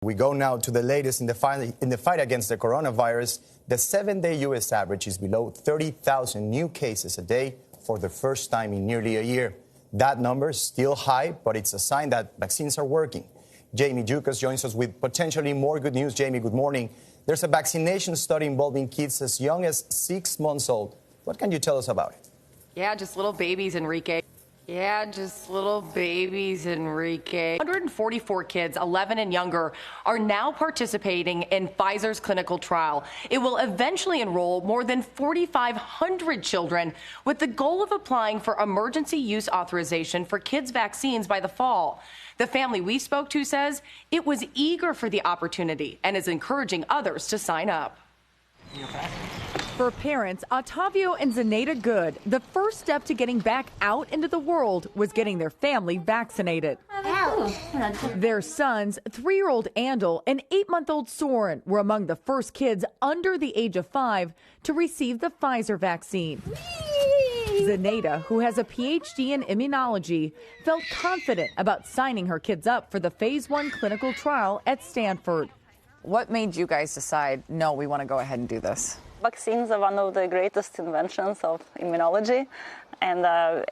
We go now to the latest in the fight against the coronavirus. The 7-day U.S. average is below 30,000 new cases a day for the first time in nearly a year. That number is still high, but it's a sign that vaccines are working. Jamie Jucas joins us with potentially more good news. Jamie, good morning. There's a vaccination study involving kids as young as 6 months old. What can you tell us about it? Yeah, just little babies, Enrique. 144 kids, 11 and younger, are now participating in Pfizer's clinical trial. It will eventually enroll more than 4,500 children with the goal of applying for emergency use authorization for kids' vaccines by the fall. The family we spoke to says it was eager for the opportunity and is encouraging others to sign up. For parents, Otavio and Zenaida Good, the first step to getting back out into the world was getting their family vaccinated. Their sons, 3-year-old Andel and 8-month-old Soren, were among the first kids under the age of 5 to receive the Pfizer vaccine. Zenaida, who has a PhD in immunology, felt confident about signing her kids up for the phase 1 clinical trial at Stanford. What made you guys decide, no, we want to go ahead and do this? Vaccines are one of the greatest inventions of immunology, and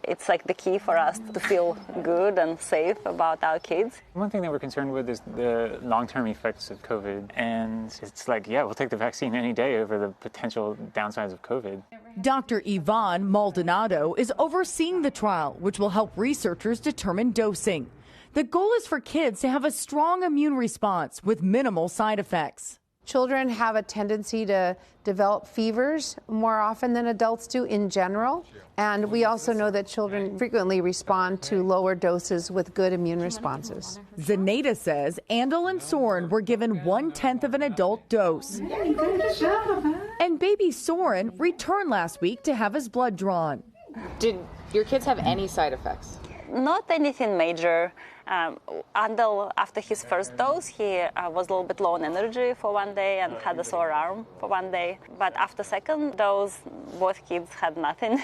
it's like the key for us to feel good and safe about our kids. One thing that we're concerned with is the long-term effects of COVID, and it's like, yeah, we'll take the vaccine any day over the potential downsides of COVID. Dr. Yvonne Maldonado is overseeing the trial, which will help researchers determine dosing. The goal is for kids to have a strong immune response with minimal side effects. Children have a tendency to develop fevers more often than adults do in general. And we also know that children frequently respond to lower doses with good immune responses. Zenaida says Andel and Soren were given 1/10 of an adult dose. And baby Soren returned last week to have his blood drawn. Did your kids have any side effects? Not anything major. Andel, after his first dose, he was a little bit low on energy for one day and had a sore arm for one day. But after second dose, both kids had nothing.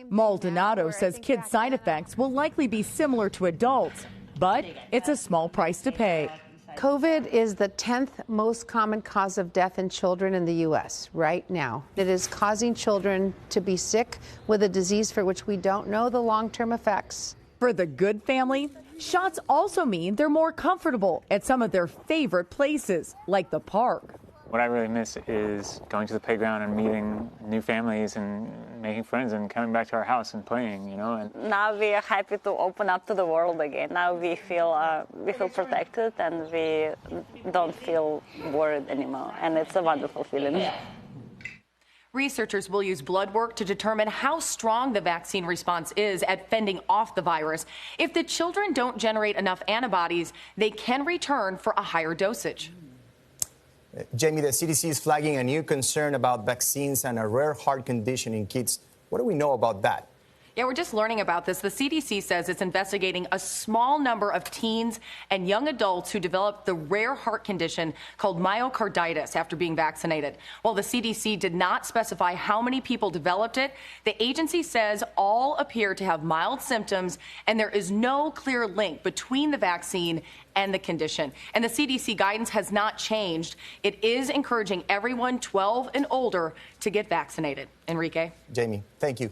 Maldonado says kids' side effects will likely be similar to adults, but it's a small price to pay. COVID is the 10th most common cause of death in children in the U.S. right now. It is causing children to be sick with a disease for which we don't know the long-term effects. For the Good family, shots also mean they're more comfortable at some of their favorite places, like the park. What I really miss is going to the playground and meeting new families and making friends and coming back to our house and playing, you know. And now we are happy to open up to the world again. Now we feel protected and we don't feel worried anymore. And it's a wonderful feeling. Researchers will use blood work to determine how strong the vaccine response is at fending off the virus. If the children don't generate enough antibodies, they can return for a higher dosage. Jamie, the CDC is flagging a new concern about vaccines and a rare heart condition in kids. What do we know about that? Yeah, we're just learning about this. The CDC says it's investigating a small number of teens and young adults who developed the rare heart condition called myocarditis after being vaccinated. While the CDC did not specify how many people developed it, the agency says all appear to have mild symptoms, and there is no clear link between the vaccine and the condition. And the CDC guidance has not changed. It is encouraging everyone 12 and older to get vaccinated. Enrique? Jamie, thank you.